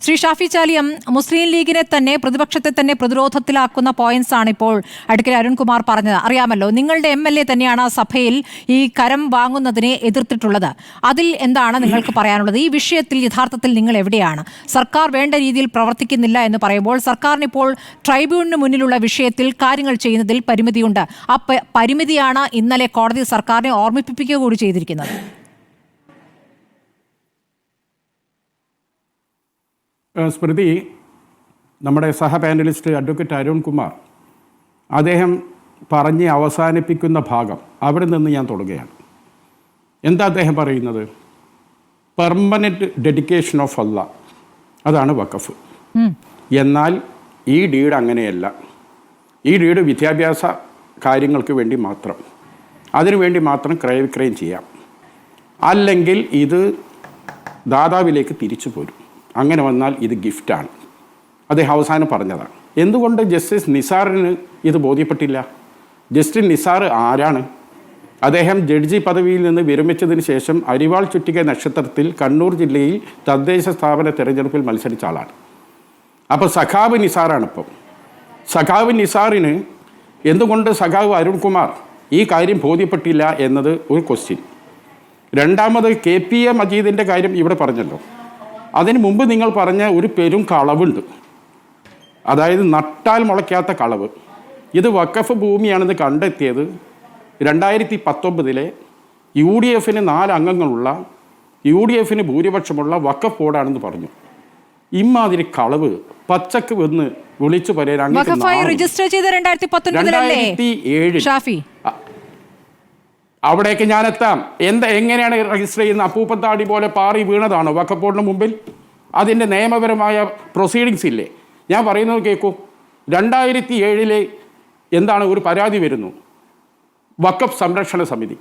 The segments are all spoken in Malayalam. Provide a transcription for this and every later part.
ശ്രീ ഷാഫി ചാലിയം, മുസ്ലിം ലീഗിനെ തന്നെ പ്രതിപക്ഷത്തെ തന്നെ പ്രതിരോധത്തിലാക്കുന്ന പോയിന്റ്സ് ആണ് ഇപ്പോൾ അഡ്വക്കേറ്റ് അരുൺകുമാർ പറഞ്ഞത്. അറിയാമല്ലോ, നിങ്ങളുടെ MLA തന്നെയാണ് സഭയിൽ ഈ കരം വാങ്ങുന്നതിനെ എതിർത്തിട്ടുള്ളത്. അതിൽ എന്താണ് നിങ്ങൾക്ക് പറയാനുള്ളത്? ഈ വിഷയത്തിൽ യഥാർത്ഥത്തിൽ നിങ്ങൾ എവിടെയാണ്? സർക്കാർ വേണ്ട രീതിയിൽ പ്രവർത്തിക്കുന്നില്ല എന്ന് പറയുമ്പോൾ സർക്കാരിന് ഇപ്പോൾ ട്രൈബ്യൂണലിന് മുന്നിലുള്ള വിഷയത്തിൽ കാര്യങ്ങൾ ചെയ്യുന്നതിൽ പരിമിതിയുണ്ട്. ആ പരിമിതിയാണ് ഇന്നലെ കോടതി സർക്കാരിനെ ഓർമ്മിപ്പിക്കുക കൂടി ചെയ്തിരിക്കുന്നത്. സ്മൃതി, നമ്മുടെ സഹ പാനലിസ്റ്റ് അഡ്വക്കേറ്റ് അരുൺകുമാർ അദ്ദേഹം പറഞ്ഞ് അവസാനിപ്പിക്കുന്ന ഭാഗം അവിടെ നിന്ന് ഞാൻ തുടങ്ങുകയാണ്. എന്താ അദ്ദേഹം പറയുന്നത്? പെർമനൻറ്റ് ഡെഡിക്കേഷൻ ഓഫ് അല്ലാ, അതാണ് വഖഫ്. എന്നാൽ ഈ ഡീഡ് അങ്ങനെയല്ല. ഈ ഡീഡ് വിദ്യാഭ്യാസ കാര്യങ്ങൾക്ക് വേണ്ടി മാത്രം, അതിനുവേണ്ടി മാത്രം ക്രയവിക്രയം ചെയ്യാം, അല്ലെങ്കിൽ ഇത് ദാതാവിലേക്ക് തിരിച്ചു പോരും. അങ്ങനെ വന്നാൽ ഇത് ഗിഫ്റ്റാണ്. അദ്ദേഹം അവസാനം പറഞ്ഞതാണ്. എന്തുകൊണ്ട് ജസ്റ്റിസ് നിസാറിന് ഇത് ബോധ്യപ്പെട്ടില്ല? ജസ്റ്റിസ് നിസാർ ആരാണ്? അദ്ദേഹം ജഡ്ജി പദവിയിൽ നിന്ന് വിരമിച്ചതിന് ശേഷം അരിവാൾ ചുറ്റിക നക്ഷത്രത്തിൽ കണ്ണൂർ ജില്ലയിൽ തദ്ദേശ സ്ഥാപന തെരഞ്ഞെടുപ്പിൽ മത്സരിച്ച ആളാണ്. അപ്പോൾ സഖാവ് നിസാറാണ്. ഇപ്പം സഖാവ് നിസാറിന് എന്തുകൊണ്ട് സഖാവ് അരുൺകുമാർ ഈ കാര്യം ബോധ്യപ്പെട്ടില്ല എന്നത് ഒരു ക്വസ്റ്റ്യൻ. രണ്ടാമത് KPA മജീദിൻ്റെ കാര്യം ഇവിടെ പറഞ്ഞല്ലോ. അതിന് മുമ്പ് നിങ്ങൾ പറഞ്ഞ ഒരു പെരും കളവുണ്ട്, അതായത് നട്ടാൽ മുളയ്ക്കാത്ത കളവ്. ഇത് വഖഫ് ഭൂമിയാണെന്ന് കണ്ടെത്തിയത് 2019 UDF 4 അംഗങ്ങളുള്ള UDF ഭൂരിപക്ഷമുള്ള വഖഫ് ബോർഡാണെന്ന് പറഞ്ഞു. ഇമാതിരി കളവ് പച്ചക്ക് വന്ന് വിളിച്ചു പറയാൻ 2017 അവിടേക്ക് ഞാൻ എത്താം. എങ്ങനെയാണ് രജിസ്റ്റർ ചെയ്യുന്ന? അപ്പൂപ്പത്താടി പോലെ പാറി വീണതാണോ വഖഫ് ബോർഡിന് മുമ്പിൽ? അതിൻ്റെ നിയമപരമായ പ്രൊസീഡിങ്സ് ഇല്ലേ? ഞാൻ പറയുന്നത് കേൾക്കൂ. 2007 എന്താണ് ഒരു പരാതി വരുന്നു, വഖഫ് സംരക്ഷണ സമിതി.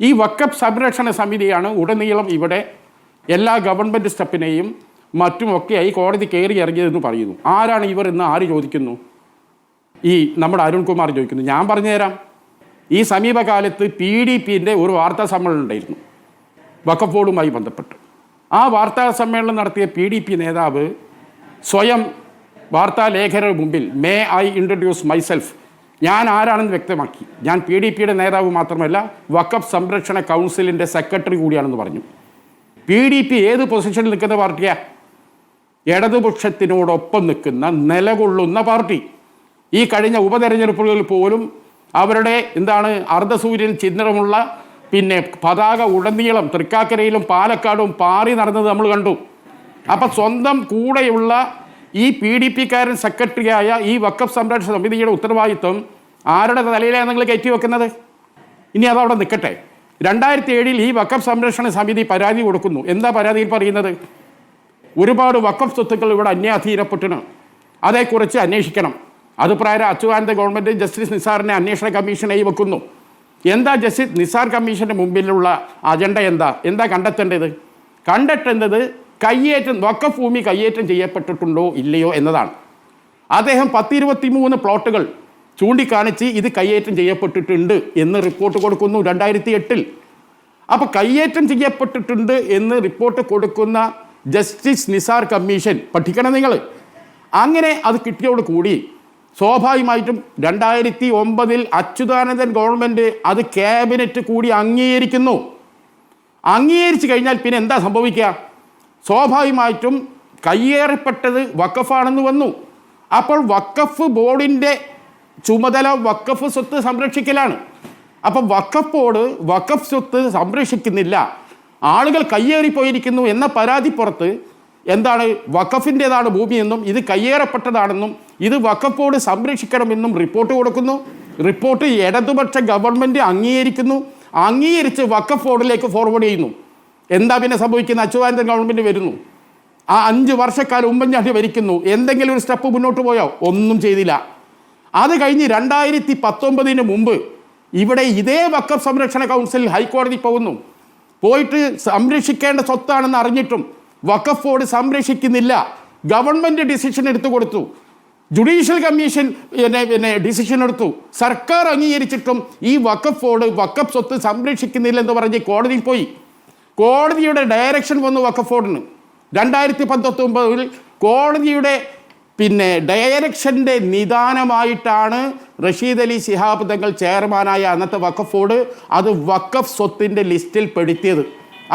ഈ വഖഫ് സംരക്ഷണ സമിതിയാണ് ഉടനീളം ഇവിടെ എല്ലാ ഗവൺമെൻറ് സ്റ്റെപ്പിനെയും മറ്റുമൊക്കെയായി കോടതി കയറി ഇറങ്ങിയതെന്ന് പറയുന്നു. ആരാണ് ഇവർ എന്ന് ആര് ചോദിക്കുന്നു? ഈ നമ്മുടെ അരുൺകുമാർ ചോദിക്കുന്നു. ഞാൻ പറഞ്ഞുതരാം. ഈ സമീപകാലത്ത് PDPൻ്റെ ഒരു വാർത്താ സമ്മേളനം ഉണ്ടായിരുന്നു വഖഫ് ബോർഡുമായി ബന്ധപ്പെട്ട്. ആ വാർത്താ സമ്മേളനം നടത്തിയ PDP നേതാവ് സ്വയം വാർത്താ ലേഖകരുടെ മുമ്പിൽ മേ ഐ ഇൻട്രൊഡ്യൂസ് മൈസെൽഫ്, ഞാൻ ആരാണെന്ന് വ്യക്തമാക്കി. ഞാൻ PDPയുടെ നേതാവ് മാത്രമല്ല വഖഫ് സംരക്ഷണ കൗൺസിലിൻ്റെ സെക്രട്ടറി കൂടിയാണെന്ന് പറഞ്ഞു. PDP ഏത് പൊസിഷനിൽ നിൽക്കുന്ന പാർട്ടിയാണ്? ഇടതുപക്ഷത്തിനോടൊപ്പം നിൽക്കുന്ന നിലകൊള്ളുന്ന പാർട്ടി. ഈ കഴിഞ്ഞ ഉപതെരഞ്ഞെടുപ്പുകളിൽ പോലും അവരുടെ അർദ്ധസൂര്യൻ ചിഹ്നമുള്ള പതാക ഉടനീളം തൃക്കാക്കരയിലും പാലക്കാടും പാറി നടന്നത് നമ്മൾ കണ്ടു. അപ്പം സ്വന്തം കൂടെയുള്ള ഈ PDPക്കാരൻ സെക്രട്ടറിയായ ഈ വഖഫ് സംരക്ഷണ സമിതിയുടെ ഉത്തരവാദിത്വം ആരുടെ തലയിലാണ് നിങ്ങൾ കയറ്റി വെക്കുന്നത്? ഇനി അതവിടെ നിൽക്കട്ടെ. 2007 ഈ വഖഫ് സംരക്ഷണ സമിതി പരാതി കൊടുക്കുന്നു. എന്താ പരാതിയിൽ പറയുന്നത്? ഒരുപാട് വഖഫ് സ്വത്തുക്കൾ ഇവിടെ അന്യാധീനപ്പെട്ടിന്, അതേക്കുറിച്ച് അന്വേഷിക്കണം. അത് പ്രകാരം അച്യുതാനന്ദ ഗവൺമെൻറ് ജസ്റ്റിസ് നിസാറിനെ അന്വേഷണ കമ്മീഷനായി വെക്കുന്നു. എന്താ ജസ്റ്റിസ് നിസാർ കമ്മീഷൻ്റെ മുമ്പിലുള്ള അജണ്ട? എന്താ കണ്ടെത്തേണ്ടത്? കണ്ടെത്തേണ്ടത് വഖഫ് ഭൂമി കയ്യേറ്റം ചെയ്യപ്പെട്ടിട്ടുണ്ടോ ഇല്ലയോ എന്നതാണ്. അദ്ദേഹം 10-23 പ്ലോട്ടുകൾ ചൂണ്ടിക്കാണിച്ച് ഇത് കയ്യേറ്റം ചെയ്യപ്പെട്ടിട്ടുണ്ട് എന്ന് റിപ്പോർട്ട് കൊടുക്കുന്നു 2008. അപ്പോൾ കയ്യേറ്റം ചെയ്യപ്പെട്ടിട്ടുണ്ട് എന്ന് റിപ്പോർട്ട് കൊടുക്കുന്ന ജസ്റ്റിസ് നിസാർ കമ്മീഷൻ പഠിക്കണം നിങ്ങൾ. അങ്ങനെ അത് കിട്ടിയോട് കൂടി സ്വാഭാവികമായിട്ടും 2009 അച്യുതാനന്ദൻ ഗവൺമെൻറ് അത് ക്യാബിനറ്റ് കൂടി അംഗീകരിക്കുന്നു. അംഗീകരിച്ചു കഴിഞ്ഞാൽ പിന്നെ എന്താ സംഭവിക്കുക? സ്വാഭാവികമായിട്ടും കയ്യേറപ്പെട്ടത് വഖഫാണെന്ന് വന്നു. അപ്പോൾ വഖഫ് ബോർഡിൻ്റെ ചുമതല വഖഫ് സ്വത്ത് സംരക്ഷിക്കലാണ്. അപ്പം വഖഫ് ബോർഡ് വഖഫ് സ്വത്ത് സംരക്ഷിക്കുന്നില്ല, ആളുകൾ കയ്യേറിപ്പോയിരിക്കുന്നു എന്ന പരാതി പുറത്ത് വഖഫിൻ്റെതാണ് ഭൂമിയെന്നും ഇത് കയ്യേറപ്പെട്ടതാണെന്നും ഇത് വഖഫ് ബോർഡ് സംരക്ഷിക്കണമെന്നും റിപ്പോർട്ട് കൊടുക്കുന്നു. റിപ്പോർട്ട് ഇടതുപക്ഷ ഗവൺമെൻറ് അംഗീകരിക്കുന്നു. അംഗീകരിച്ച് വഖഫ് ബോർഡിലേക്ക് ഫോർവേഡ് ചെയ്യുന്നു. എന്താ പിന്നെ സംഭവിക്കുന്ന? അച്യുതാനന്ദൻ ഗവൺമെൻറ് വരുന്നു. ആ 5 വർഷക്കാലം ഉമ്മൻചാണ്ടി ഭരിക്കുന്നു. എന്തെങ്കിലും ഒരു സ്റ്റെപ്പ് മുന്നോട്ട് പോയോ? ഒന്നും ചെയ്തില്ല. അത് കഴിഞ്ഞ് 2019 മുമ്പ് ഇവിടെ ഇതേ വഖഫ് സംരക്ഷണ കൗൺസിൽ ഹൈക്കോടതി പോകുന്നു. പോയിട്ട് സംരക്ഷിക്കേണ്ട സ്വത്താണെന്ന് അറിഞ്ഞിട്ടും വഖഫ് ബോർഡ് സംരക്ഷിക്കുന്നില്ല. ഗവൺമെൻറ് ഡിസിഷൻ എടുത്തു കൊടുത്തു, ജുഡീഷ്യൽ കമ്മീഷൻ ഡിസിഷൻ എടുത്തു, സർക്കാർ അംഗീകരിച്ചിട്ടും ഈ വഖഫ് ബോർഡ് വഖഫ് സ്വത്ത് സംരക്ഷിക്കുന്നില്ലെന്ന് പറഞ്ഞ് കോടതിയിൽ പോയി. കോടതിയുടെ ഡയറക്ഷൻ വന്നു വഖഫ് ബോർഡിന്. 2019 കോടതിയുടെ പിന്നെ ഡയറക്ഷൻ്റെ നിദാനമായിട്ടാണ് റഷീദ് അലി ശിഹാബ് തങ്ങൾ ചെയർമാനായ അന്നത്തെ വഖഫ് ബോർഡ് അത് വഖഫ് സ്വത്തിൻ്റെ ലിസ്റ്റിൽ പെടുത്തിയത്.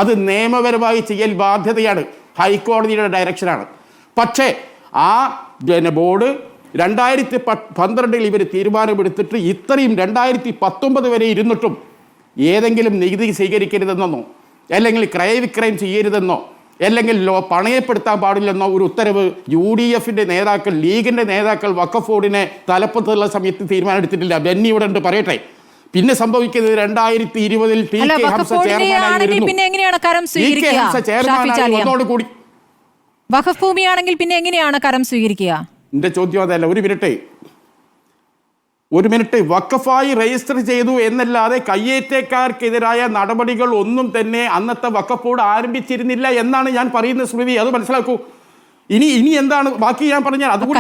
അത് നിയമപരമായി ചെയ്യൽ ബാധ്യതയാണ്, ഹൈക്കോടതിയുടെ ഡയറക്ഷനാണ്. പക്ഷേ ആ ബോർഡ് 2012 ഇവർ തീരുമാനമെടുത്തിട്ട് ഇത്രയും 2019 വരെ ഇരുന്നിട്ടും ഏതെങ്കിലും നികുതി സ്വീകരിക്കരുതെന്നോ അല്ലെങ്കിൽ ക്രയവിക്രയം ചെയ്യരുതെന്നോ അല്ലെങ്കിൽ പണയപ്പെടുത്താൻ പാടില്ലെന്നോ ഒരു ഉത്തരവ് UDF നേതാക്കൾ, ലീഗിൻ്റെ നേതാക്കൾ വഖഫ് ബോർഡിനെ തലപ്പത്തുള്ള സമയത്ത് തീരുമാനം എടുത്തിട്ടില്ല. ബെന്നി ഇവിടെ ഉണ്ട്, പറയട്ടെ. പിന്നെ സംഭവിക്കുന്നത് 2020 ടി കെ ഹംസ ചെയർമാനായി ഒന്നോടുകൂടി. വഖഫ് ഭൂമിയാണെങ്കിൽ പിന്നെ എങ്ങനെയാണ് കരം സ്വീകരിക്കുക? എന്റെ ചോദ്യം അതല്ല. ഒരു മിനിറ്റ് വഖഫായി രജിസ്റ്റർ ചെയ്തു എന്നല്ലാതെ കയ്യേറ്റക്കാർക്കെതിരായ നടപടികൾ ഒന്നും തന്നെ അന്നത്തെ വഖഫ് ബോർഡ് ആരംഭിച്ചിരുന്നില്ല എന്നാണ് ഞാൻ പറയുന്ന സ്മൃതി. അത് മനസ്സിലാക്കൂ. ഇനി എന്താണ് ബാക്കി ഞാൻ പറഞ്ഞാൽ അതുകൂടി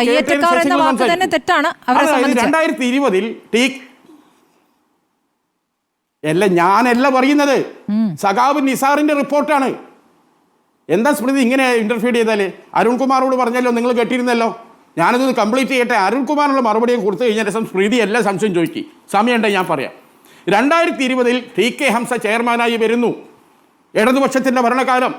2020 ഞാനല്ല പറയുന്നത്, സഖാബ് നിസാറിന്റെ റിപ്പോർട്ടാണ്. എന്താ സ്മൃതി ഇങ്ങനെ ഇന്റർഫിയർ ചെയ്താല്? അരുൺകുമാറോട് പറഞ്ഞല്ലോ, നിങ്ങൾ കേട്ടിരുന്നല്ലോ. ഞാനതൊന്ന് കംപ്ലീറ്റ് ചെയ്യട്ടെ. അരുൺകുമാറിനുള്ള മറുപടിയും കൊടുത്തു കഴിഞ്ഞ ശേഷം സ്മൃതി എല്ലാ സംശയം ചോദിക്കും. സമയമുണ്ടെങ്കിൽ ഞാൻ പറയാം. 2020 ടി കെ ഹംസ ചെയർമാനായി വരുന്നു. ഇടതുപക്ഷത്തിൻ്റെ ഭരണകാലം.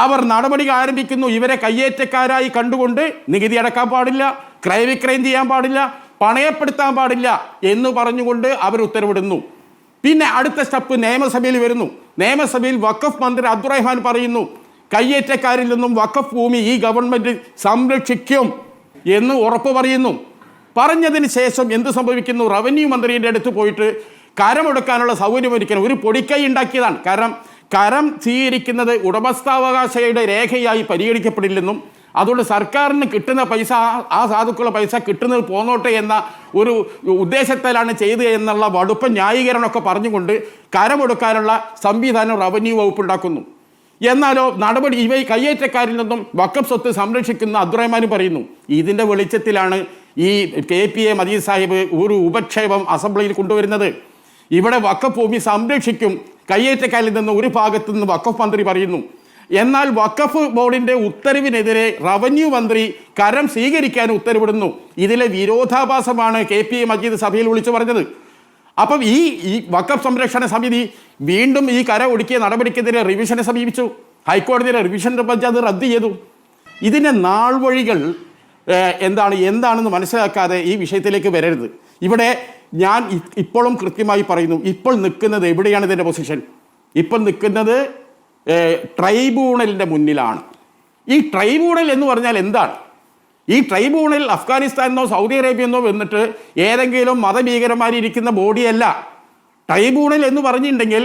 അവർ നടപടികൾ ആരംഭിക്കുന്നു. ഇവരെ കയ്യേറ്റക്കാരായി കണ്ടുകൊണ്ട് നികുതി അടക്കാൻ പാടില്ല, ക്രയവിക്രയം ചെയ്യാൻ പാടില്ല, പണയപ്പെടുത്താൻ പാടില്ല എന്ന് പറഞ്ഞുകൊണ്ട് അവർ ഉത്തരവിടുന്നു. പിന്നെ അടുത്ത സ്റ്റെപ്പ് നിയമസഭയിൽ വരുന്നു. നിയമസഭയിൽ വഖഫ് മന്ത്രി അബ്ദുറഹ്മാൻ പറയുന്നു, കയ്യേറ്റക്കാരിൽ നിന്നും വഖഫ് ഭൂമി ഈ ഗവൺമെൻറ് സംരക്ഷിക്കും എന്ന് ഉറപ്പ് പറയുന്നു. പറഞ്ഞതിന് ശേഷം എന്ത് സംഭവിക്കുന്നു? റവന്യൂ മന്ത്രിയുടെ അടുത്ത് പോയിട്ട് കരമെടുക്കാനുള്ള സൗകര്യമൊരുക്കണം. ഒരു പൊടിക്കൈ ഉണ്ടാക്കിയതാണ്. കാരണം കരം സ്വീകരിക്കുന്നത് ഉടമസ്ഥാവകാശയുടെ രേഖയായി പരിഗണിക്കപ്പെടില്ലെന്നും അതുകൊണ്ട് സർക്കാരിന് കിട്ടുന്ന പൈസ, ആ സാധുക്കളുടെ പൈസ കിട്ടുന്നത് പോന്നോട്ടെ എന്ന ഒരു ഉദ്ദേശത്തിലാണ് ചെയ്തത് എന്നുള്ള വടുപ്പ ന്യായീകരണമൊക്കെ പറഞ്ഞുകൊണ്ട് കരമെടുക്കാനുള്ള സംവിധാനം റവന്യൂ വകുപ്പ് ഉണ്ടാക്കുന്നു. എന്നാലോ നടപടി ഇവ കയ്യേറ്റക്കാരിൽ നിന്നും വഖഫ് സ്വത്ത് സംരക്ഷിക്കുന്ന അബ്ദുറഹ്മാൻ പറയുന്നു. ഇതിൻ്റെ വെളിച്ചത്തിലാണ് ഈ KPA മജീദ് സാഹിബ് ഒരു ഉപക്ഷേപം അസംബ്ലിയിൽ കൊണ്ടുവരുന്നത്. ഇവിടെ വഖഫ് ഭൂമി സംരക്ഷിക്കും, കയ്യേറ്റക്കാരിൽ നിന്ന് ഒരു ഭാഗത്തു നിന്ന് വഖഫ് മന്ത്രി പറയുന്നു. എന്നാൽ വഖഫ് ബോർഡിൻ്റെ ഉത്തരവിനെതിരെ റവന്യൂ മന്ത്രി കരം സ്വീകരിക്കാൻ ഉത്തരവിടുന്നു. ഇതിലെ വിരോധാഭാസമാണ് KPA മജീദ് സഭയിൽ വിളിച്ചു പറഞ്ഞത്. അപ്പം ഈ വഖഫ് സംരക്ഷണ സമിതി വീണ്ടും ഈ കര ഒടുക്കിയ നടപടിക്കെതിരെ റിവിഷനെ സമീപിച്ചു. ഹൈക്കോടതിയുടെ റിവിഷൻ ബെഞ്ച് അത് റദ്ദ് ചെയ്തു. ഇതിൻ്റെ നാൾ വഴികൾ എന്താണെന്ന് മനസ്സിലാക്കാതെ ഈ വിഷയത്തിലേക്ക് വരരുത്. ഇവിടെ ഞാൻ ഇപ്പോഴും കൃത്യമായി പറയുന്നു, ഇപ്പോൾ നിൽക്കുന്നത് എവിടെയാണ് ഇതിൻ്റെ പൊസിഷൻ? ഇപ്പോൾ നിൽക്കുന്നത് ട്രൈബ്യൂണലിൻ്റെ മുന്നിലാണ്. ഈ ട്രൈബ്യൂണൽ എന്ന് പറഞ്ഞാൽ എന്താണ്? ഈ ട്രൈബ്യൂണൽ അഫ്ഗാനിസ്ഥാനെന്നോ സൗദി അറേബ്യയെന്നോ വന്നിട്ട് ഏതെങ്കിലും മതഭീകരന്മാരിയ്ക്കുന്ന ബോഡിയല്ല. ട്രൈബ്യൂണൽ എന്ന് പറഞ്ഞിട്ടുണ്ടെങ്കിൽ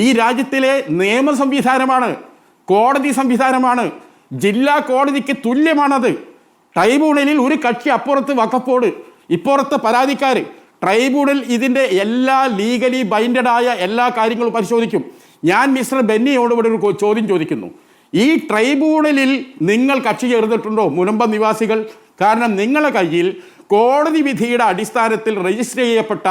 ഈ രാജ്യത്തിലെ നിയമ സംവിധാനമാണ്, കോടതി സംവിധാനമാണ്, ജില്ലാ കോടതിക്ക് തുല്യമാണത്. ട്രൈബ്യൂണലിൽ ഒരു കക്ഷി അപ്പുറത്ത് വഖഫ് ബോർഡ്, ഇപ്പുറത്ത് പരാതിക്കാർ. ട്രൈബ്യൂണൽ ഇതിൻ്റെ എല്ലാ ലീഗലി ബൈൻഡഡായ എല്ലാ കാര്യങ്ങളും പരിശോധിക്കും. ഞാൻ മിസ്റ്റർ ബെന്നിയോട് ഇവിടെ ഒരു ചോദ്യം ചോദിക്കുന്നു. ഈ ട്രൈബ്യൂണലിൽ നിങ്ങൾ കക്ഷി ചേർന്നിട്ടുണ്ടോ, മുനമ്പ നിവാസികൾ? കാരണം നിങ്ങളുടെ കയ്യിൽ കോടതി വിധിയുടെ അടിസ്ഥാനത്തിൽ രജിസ്റ്റർ ചെയ്യപ്പെട്ട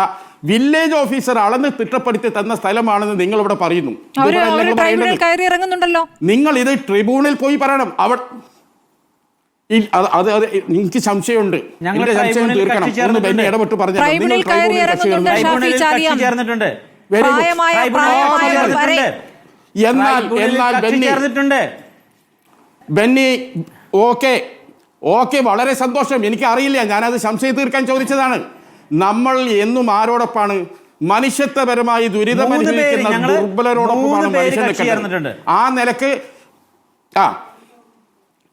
വില്ലേജ് ഓഫീസർ അളന്ന് തിട്ടപ്പെടുത്തി തന്ന സ്ഥലമാണെന്ന് നിങ്ങൾ ഇവിടെ പറയുന്നു. നിങ്ങൾ ഇത് ട്രിബ്യൂണൽ പോയി പറയണം. അത് എനിക്ക് സംശയമുണ്ട്. എന്റെ സംശയം തീർക്കണം. ഒന്ന് ബെന്നി ഇടപെട്ട് പറഞ്ഞു. എന്നാൽ ബെന്നി ഓക്കെ വളരെ സന്തോഷം. എനിക്ക് അറിയില്ല, ഞാനത് സംശയം തീർക്കാൻ ചോദിച്ചതാണ്. നമ്മൾ എന്നും ആരോടൊപ്പാണ്? മനുഷ്യത്വപരമായി ദുരിതം അനുഭവിക്കുന്ന ദുർബലരോടൊപ്പമാണ് മനുഷ്യൻ. ആ നിലക്ക്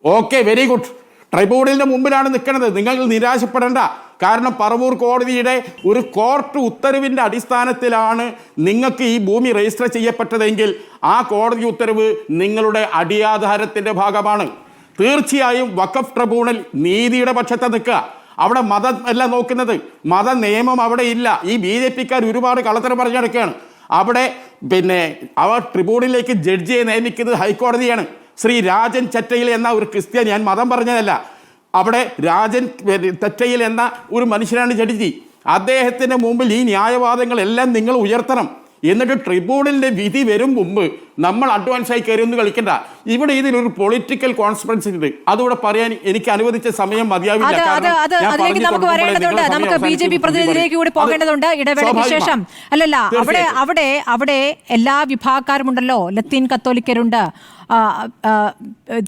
ഓക്കെ, വെരി ഗുഡ്. ട്രൈബ്യൂണലിന്റെ മുമ്പിലാണ് നിൽക്കുന്നത്. നിങ്ങൾ നിരാശപ്പെടേണ്ട. കാരണം പറവൂർ കോടതിയുടെ ഒരു കോർട്ട് ഉത്തരവിൻ്റെ അടിസ്ഥാനത്തിലാണ് നിങ്ങൾക്ക് ഈ ഭൂമി രജിസ്റ്റർ ചെയ്യപ്പെട്ടതെങ്കിൽ ആ കോടതി ഉത്തരവ് നിങ്ങളുടെ അടിയാധാരത്തിൻ്റെ ഭാഗമാണ്. തീർച്ചയായും വഖഫ് ട്രിബ്യൂണൽ നീതിയുടെ പക്ഷത്തെ നിൽക്കുക. അവിടെ മതം അല്ല നോക്കുന്നത്, മത നിയമം അവിടെ ഇല്ല. ഈ BJPക്കാർ ഒരുപാട് കള്ളത്തരം പറഞ്ഞു നടക്കുകയാണ്. അവിടെ അവർ ട്രിബ്യൂണലിലേക്ക് ജഡ്ജിയെ നിയമിക്കുന്നത് ഹൈക്കോടതിയാണ്. ശ്രീ രാജൻ ചറ്റയിൽ എന്ന ഒരു ക്രിസ്ത്യൻ, ഞാൻ മതം പറഞ്ഞതല്ല, അവിടെ രാജൻ തെറ്റയിൽ എന്ന ഒരു മനുഷ്യനാണ് ജഡ്ജി. അദ്ദേഹത്തിൻ്റെ മുമ്പിൽ ഈ ന്യായവാദങ്ങളെല്ലാം നിങ്ങൾ ഉയർത്തണം. എന്നിട്ട് ട്രിബ്യൂണലിന്റെ വിധി വരും മുമ്പ് നമ്മൾ അഡ്വാൻസ് ആയി കയറിയൊന്നും കളിക്കണ്ട. ഇവിടെ ഇതിലൊരു പൊളിറ്റിക്കൽ കോൺസ്പിറൻസി ഉണ്ട്. അതുകൂടെ പറയാൻ എനിക്ക് അനുവദിച്ച സമയം മതിയാവില്ല. അതിലേക്ക് നമുക്ക് വരേണ്ടതുണ്ട്. നമുക്ക് BJP പ്രതിനിധിയിലേക്ക് കൂടി പോകേണ്ടതുണ്ട് ഇടവേളയ്ക്ക് ശേഷം. അല്ലല്ല, അവിടെ എല്ലാ വിഭാഗക്കാരുമുണ്ടല്ലോ. ലത്തീൻ കത്തോലിക്കരുണ്ട്,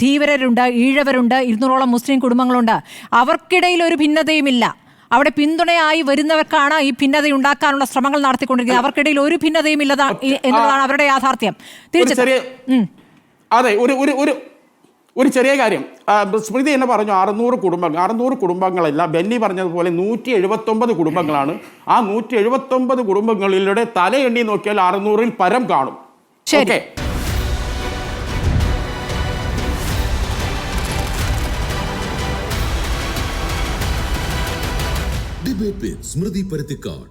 ധീവരരുണ്ട്, ഈഴവരുണ്ട്, 200ഓളം മുസ്ലിം കുടുംബങ്ങളുണ്ട്. അവർക്കിടയിൽ ഒരു ഭിന്നതയുമില്ല. അവിടെ പിന്തുണയായി വരുന്നവർക്കാണ് ഈ ഭിന്നത ഉണ്ടാക്കാനുള്ള ശ്രമങ്ങൾ നടത്തിക്കൊണ്ടിരിക്കുന്നത്. അവർക്കിടയിൽ ഒരു ഭിന്നതയും ഇല്ലതാ എന്നുള്ളതാണ് അവരുടെ യാഥാർത്ഥ്യം. അതെ, ഒരു ചെറിയ കാര്യം സ്മൃതി എന്നെ പറഞ്ഞു 600 കുടുംബങ്ങളല്ല, ബെന്നി പറഞ്ഞതുപോലെ 179 കുടുംബങ്ങളാണ്. ആ 179 കുടുംബങ്ങളിലൂടെ തലയെണ്ണി നോക്കിയാൽ 600-ൽ പരം കാണും. ശരി. Debate with Smriti Parithikar.